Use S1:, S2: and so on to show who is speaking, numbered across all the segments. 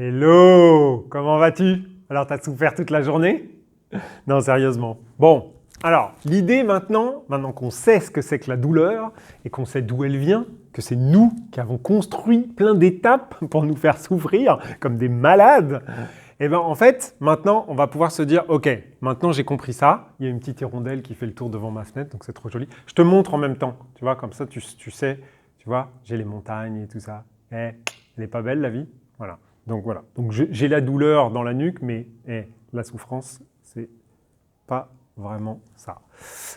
S1: Hello, comment vas-tu? Alors, t'as souffert toute la journée? Non, sérieusement. Bon, alors, l'idée maintenant qu'on sait ce que c'est que la douleur et qu'on sait d'où elle vient, que c'est nous qui avons construit plein d'étapes pour nous faire souffrir comme des malades, et bien en fait, maintenant, on va pouvoir se dire, ok, maintenant j'ai compris ça, il y a une petite hirondelle qui fait le tour devant ma fenêtre, donc c'est trop joli. Je te montre en même temps, tu vois, comme ça tu sais, tu vois, j'ai les montagnes et tout ça. Elle est pas belle la vie? Voilà. Donc voilà, donc j'ai la douleur dans la nuque, mais la souffrance, c'est pas vraiment ça.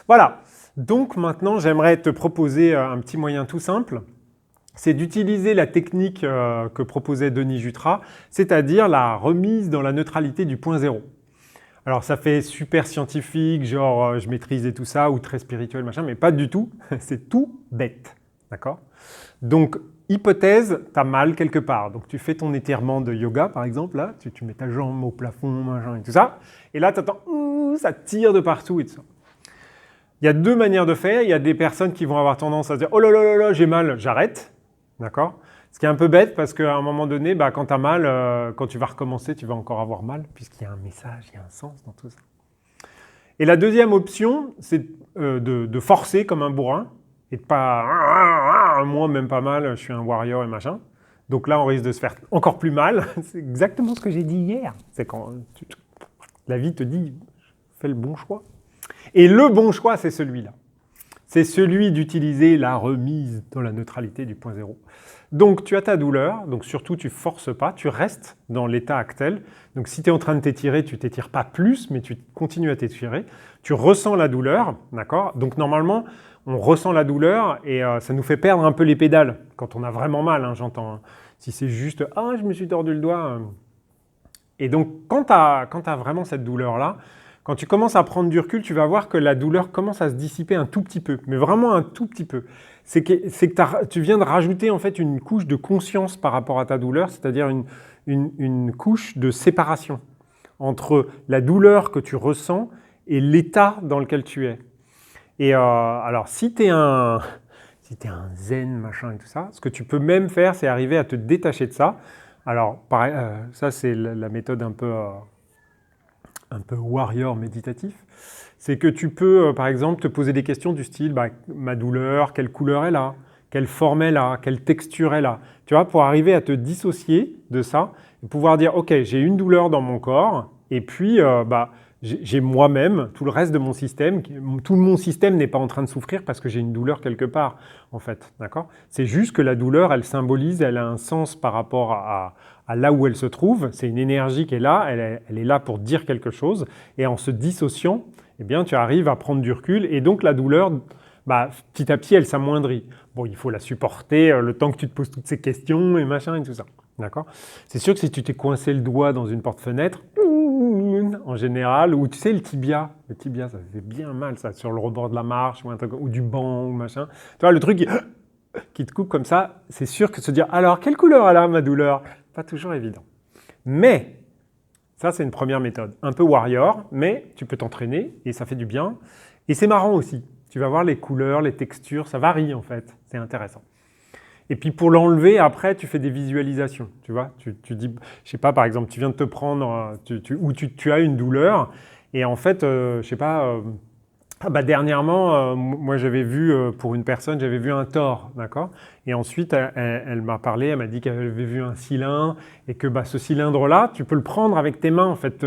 S1: Voilà, donc maintenant j'aimerais te proposer un petit moyen tout simple, c'est d'utiliser la technique que proposait Denis Jutras, c'est-à-dire la remise dans la neutralité du point zéro. Alors ça fait super scientifique, genre je maîtrise et tout ça, ou très spirituel, machin, mais pas du tout, c'est tout bête, d'accord? Donc, hypothèse, tu as mal quelque part. Donc, tu fais ton étirement de yoga, par exemple, là, tu mets ta jambe au plafond, machin et tout ça, et là, tu entends, ça tire de partout et tout ça. Il y a deux manières de faire. Il y a des personnes qui vont avoir tendance à se dire « Oh là là là là, j'ai mal, j'arrête ». D'accord? Ce qui est un peu bête parce qu'à un moment donné, quand tu as mal, quand tu vas recommencer, tu vas encore avoir mal, puisqu'il y a un message, il y a un sens dans tout ça. Et la deuxième option, c'est de forcer comme un bourrin, et de pas, moi même pas mal, je suis un warrior et machin. Donc là, on risque de se faire encore plus mal. C'est exactement ce que j'ai dit hier. C'est quand la vie te dit, fais le bon choix. Et le bon choix, c'est celui-là. C'est celui d'utiliser la remise dans la neutralité du point zéro. Donc tu as ta douleur, donc surtout tu forces pas, tu restes dans l'état actuel. Donc si tu es en train de t'étirer, tu t'étires pas plus, mais tu continues à t'étirer. Tu ressens la douleur, d'accord? Donc normalement, on ressent la douleur et ça nous fait perdre un peu les pédales quand on a vraiment mal, hein, j'entends. Si c'est juste « Ah, je me suis tordu le doigt ». Et donc quand tu as vraiment cette douleur-là, quand tu commences à prendre du recul, tu vas voir que la douleur commence à se dissiper un tout petit peu, mais vraiment un tout petit peu. C'est que tu viens de rajouter en fait une couche de conscience par rapport à ta douleur, c'est-à-dire une couche de séparation entre la douleur que tu ressens et l'état dans lequel tu es. Et alors, si tu es un zen, machin et tout ça, ce que tu peux même faire, c'est arriver à te détacher de ça. Alors, pareil, ça c'est la méthode un peu warrior méditatif, c'est que tu peux, par exemple, te poser des questions du style ma douleur, quelle couleur elle a, quelle forme elle a, quelle texture elle a. Tu vois, pour arriver à te dissocier de ça, et pouvoir dire, ok, j'ai une douleur dans mon corps, et puis j'ai moi-même, tout le reste de mon système, tout mon système n'est pas en train de souffrir parce que j'ai une douleur quelque part, en fait, d'accord? C'est juste que la douleur, elle symbolise, elle a un sens par rapport à là où elle se trouve, c'est une énergie qui est là, elle est là pour dire quelque chose, et en se dissociant, eh bien, tu arrives à prendre du recul, et donc la douleur, petit à petit, elle s'amoindrit. Bon, il faut la supporter le temps que tu te poses toutes ces questions, et machin, et tout ça. D'accord? C'est sûr que si tu t'es coincé le doigt dans une porte-fenêtre, en général, ou tu sais, le tibia, ça fait bien mal, ça, sur le rebord de la marche, ou du banc, ou machin. Tu vois, le truc qui te coupe comme ça, c'est sûr que se dire, alors, quelle couleur elle a, ma douleur? Pas toujours évident. Mais, ça c'est une première méthode. Un peu warrior, mais tu peux t'entraîner et ça fait du bien. Et c'est marrant aussi. Tu vas voir les couleurs, les textures, ça varie en fait. C'est intéressant. Et puis pour l'enlever, après, tu fais des visualisations. Tu vois, tu dis, je sais pas, par exemple, tu viens de te prendre, ou tu as une douleur, et en fait, je sais pas, dernièrement, moi j'avais vu, pour une personne, j'avais vu un tore, d'accord? Et ensuite, elle m'a parlé, elle m'a dit qu'elle avait vu un cylindre, et que ce cylindre-là, tu peux le prendre avec tes mains, en fait,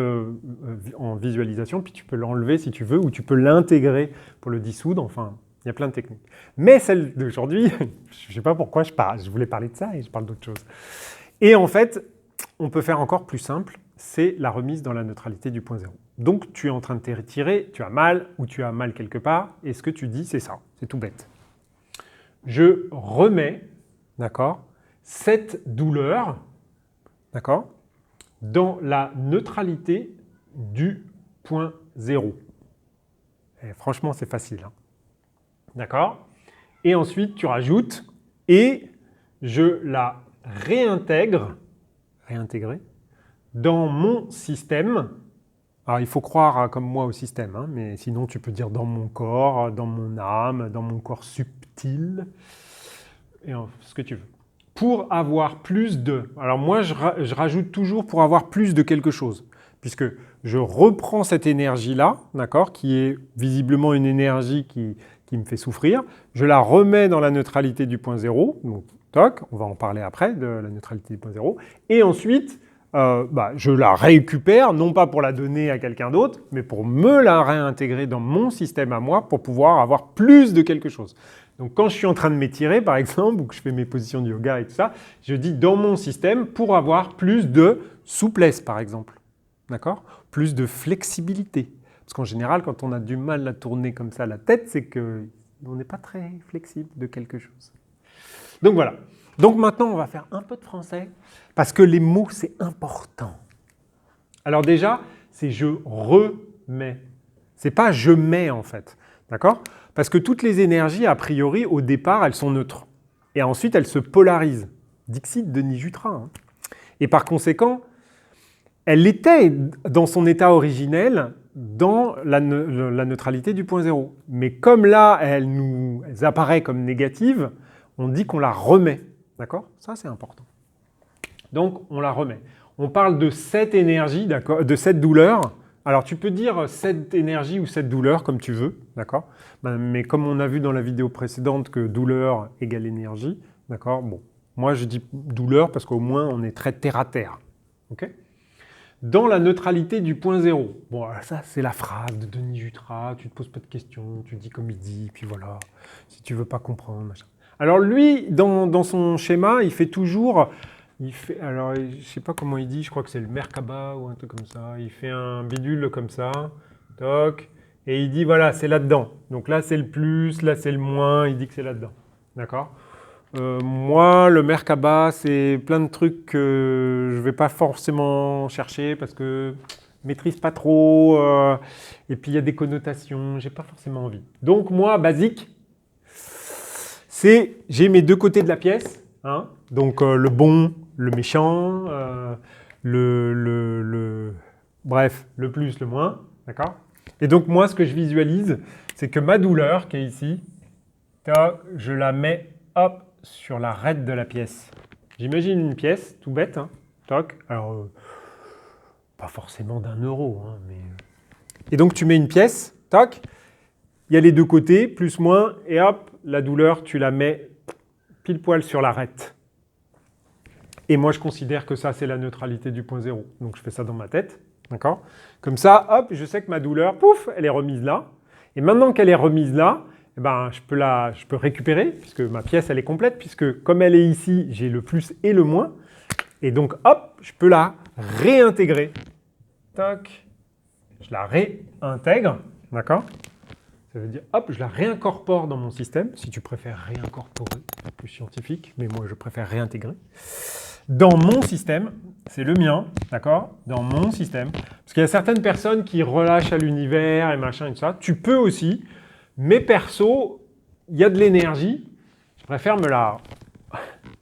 S1: en visualisation, puis tu peux l'enlever si tu veux, ou tu peux l'intégrer pour le dissoudre, enfin, il y a plein de techniques. Mais celle d'aujourd'hui, je ne sais pas pourquoi je voulais parler de ça, et je parle d'autre chose. Et en fait, on peut faire encore plus simple, c'est la remise dans la neutralité du point zéro. Donc tu es en train de t'étirer, tu as mal ou tu as mal quelque part, et ce que tu dis, c'est ça, c'est tout bête. Je remets, d'accord, cette douleur, d'accord, dans la neutralité du point zéro. Et franchement, c'est facile, hein. D'accord? Et ensuite, tu rajoutes, et je la réintégrer dans mon système. Alors, il faut croire comme moi au système, hein, mais sinon, tu peux dire dans mon corps, dans mon âme, dans mon corps subtil, et ce que tu veux. pour avoir plus de. Alors moi, je rajoute toujours pour avoir plus de quelque chose, puisque je reprends cette énergie-là, d'accord, qui est visiblement une énergie qui me fait souffrir, je la remets dans la neutralité du point zéro, donc toc, on va en parler après de la neutralité du point zéro, et ensuite, je la récupère, non pas pour la donner à quelqu'un d'autre, mais pour me la réintégrer dans mon système à moi pour pouvoir avoir plus de quelque chose. Donc quand je suis en train de m'étirer, par exemple, ou que je fais mes positions de yoga et tout ça, je dis dans mon système pour avoir plus de souplesse, par exemple. D'accord ? Plus de flexibilité. Parce qu'en général, quand on a du mal à tourner comme ça la tête, c'est qu'on n'est pas très flexible de quelque chose. Donc voilà. Donc maintenant, on va faire un peu de français, parce que les mots, c'est important. Alors déjà, c'est je remets. C'est pas je mets en fait. D'accord ? Parce que toutes les énergies, a priori, au départ, elles sont neutres. Et ensuite, elles se polarisent. Dixit Denis Jutras. Hein. Et par conséquent, elle était dans son état originel dans la neutralité du point zéro. Mais comme là, elle apparaît comme négative, on dit qu'on la remet. D'accord ? Ça, c'est important. Donc, on la remet. On parle de cette énergie, d'accord, de cette douleur. Alors, tu peux dire cette énergie ou cette douleur comme tu veux, d'accord ? Mais comme on a vu dans la vidéo précédente que douleur égale énergie, d'accord ? Bon, moi, je dis douleur parce qu'au moins, on est très terre à terre. OK ? Dans la neutralité du point zéro. Bon, ça, c'est la phrase de Denis Jutras. Tu ne te poses pas de questions, tu dis comme il dit, puis voilà. Si tu ne veux pas comprendre, machin. Alors lui, dans son schéma, il fait toujours... alors, je ne sais pas comment il dit, je crois que c'est le Merkaba ou un truc comme ça. Il fait un bidule comme ça, toc, et il dit, voilà, c'est là-dedans. Donc là, c'est le plus, là, c'est le moins, il dit que c'est là-dedans. D'accord ? Moi, le Merkaba, c'est plein de trucs que je ne vais pas forcément chercher parce que je ne maîtrise pas trop, et puis il y a des connotations, je n'ai pas forcément envie. Donc moi, basique, c'est j'ai mes deux côtés de la pièce, hein, donc le bon, le méchant, bref, le plus, le moins, d'accord ? Et donc moi, ce que je visualise, c'est que ma douleur qui est ici, je la mets, hop, sur l'arête de la pièce. J'imagine une pièce, tout bête, hein, toc, alors pas forcément d'1 €, hein, mais... Et donc tu mets une pièce, toc, il y a les deux côtés, plus, moins, et hop, la douleur, tu la mets pile poil sur l'arête. Et moi, je considère que ça, c'est la neutralité du point zéro. Donc je fais ça dans ma tête, d'accord ? Comme ça, hop, je sais que ma douleur, pouf, elle est remise là. Et maintenant qu'elle est remise là, eh ben, je peux récupérer, puisque ma pièce, elle est complète, puisque comme elle est ici, j'ai le plus et le moins. Et donc, hop, je peux la réintégrer. Toc, je la réintègre, d'accord ? Ça veut dire, hop, je la réincorpore dans mon système, si tu préfères réincorporer, c'est plus scientifique, mais moi, je préfère réintégrer. Dans mon système, c'est le mien, d'accord ? Dans mon système. Parce qu'il y a certaines personnes qui relâchent à l'univers et machin et tout ça. Tu peux aussi. Mais perso, il y a de l'énergie, je préfère me la...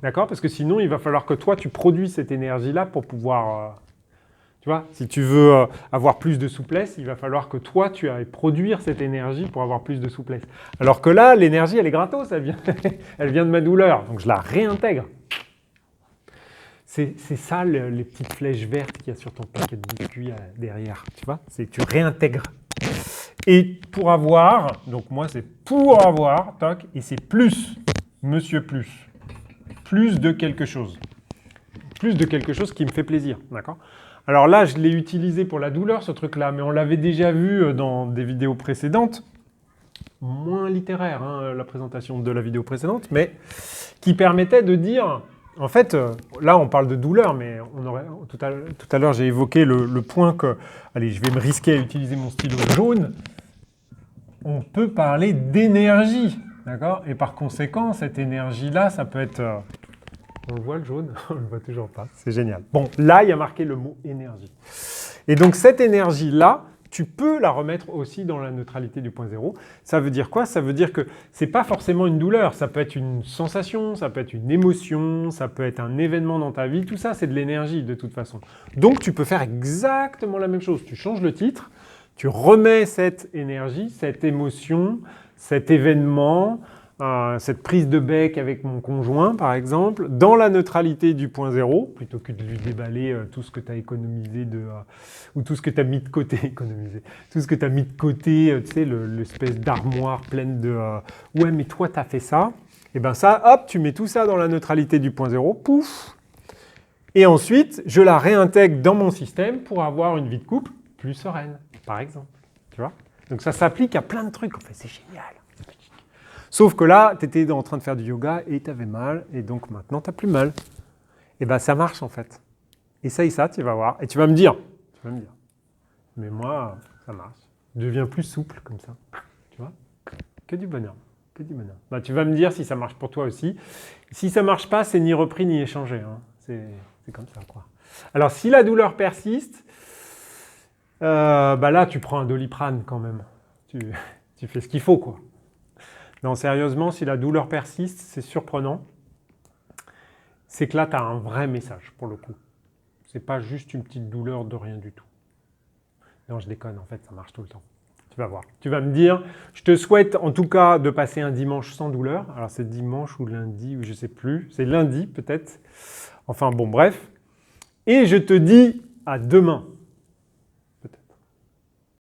S1: D'accord ? Parce que sinon, il va falloir que toi, tu produises cette énergie-là pour pouvoir... tu vois, si tu veux avoir plus de souplesse, il va falloir que toi, tu ailles produire cette énergie pour avoir plus de souplesse. Alors que là, l'énergie, elle est gratos, elle vient de ma douleur, donc je la réintègre. C'est ça, les petites flèches vertes qu'il y a sur ton paquet de biscuits derrière, tu vois ? C'est que tu réintègres. Et pour avoir, donc moi c'est pour avoir, toc, et c'est plus, monsieur plus. Plus de quelque chose. Plus de quelque chose qui me fait plaisir, d'accord ? Alors là, je l'ai utilisé pour la douleur, ce truc-là, mais on l'avait déjà vu dans des vidéos précédentes, moins littéraire, hein, la présentation de la vidéo précédente, mais qui permettait de dire... En fait, là, on parle de douleur, mais tout à l'heure, j'ai évoqué le point que... Allez, je vais me risquer à utiliser mon stylo jaune. On peut parler d'énergie, d'accord ? Et par conséquent, cette énergie-là, ça peut être... On le voit, le jaune ? On le voit toujours pas. C'est génial. Bon, là, il y a marqué le mot énergie. Et donc, cette énergie-là, tu peux la remettre aussi dans la neutralité du point zéro. Ça veut dire quoi ? Ça veut dire que c'est pas forcément une douleur, ça peut être une sensation, ça peut être une émotion, ça peut être un événement dans ta vie, tout ça c'est de l'énergie de toute façon. Donc tu peux faire exactement la même chose, tu changes le titre, tu remets cette énergie, cette émotion, cet événement, cette prise de bec avec mon conjoint, par exemple, dans la neutralité du point zéro, plutôt que de lui déballer tout ce que tu as économisé ou tout ce que tu as mis de côté, tout ce que tu as mis de côté, tu sais, l'espèce d'armoire pleine de ouais, mais toi, tu as fait ça. Et bien ça, hop, tu mets tout ça dans la neutralité du point zéro, pouf. Et ensuite, je la réintègre dans mon système pour avoir une vie de couple plus sereine, par exemple. Tu vois? Donc ça s'applique à plein de trucs, en fait, c'est génial. Sauf que là, tu étais en train de faire du yoga et tu avais mal, et donc maintenant, tu n'as plus mal. Et bien ça marche, en fait. Essaye ça, tu vas voir. Et tu vas me dire, mais moi, ça marche. Je deviens plus souple comme ça. Tu vois? Que du bonheur. Bah, tu vas me dire si ça marche pour toi aussi. Si ça ne marche pas, c'est ni repris ni échangé. Hein. C'est comme ça, quoi. Alors, si la douleur persiste, bah là, tu prends un Doliprane quand même. Tu fais ce qu'il faut, quoi. Non, sérieusement, si la douleur persiste, c'est surprenant. C'est que là, tu as un vrai message, pour le coup. C'est pas juste une petite douleur de rien du tout. Non, je déconne, en fait, ça marche tout le temps. Tu vas voir. Tu vas me dire, je te souhaite en tout cas de passer un dimanche sans douleur. Alors, c'est dimanche ou lundi, ou je ne sais plus. C'est lundi, peut-être. Enfin, bon, bref. Et je te dis à demain.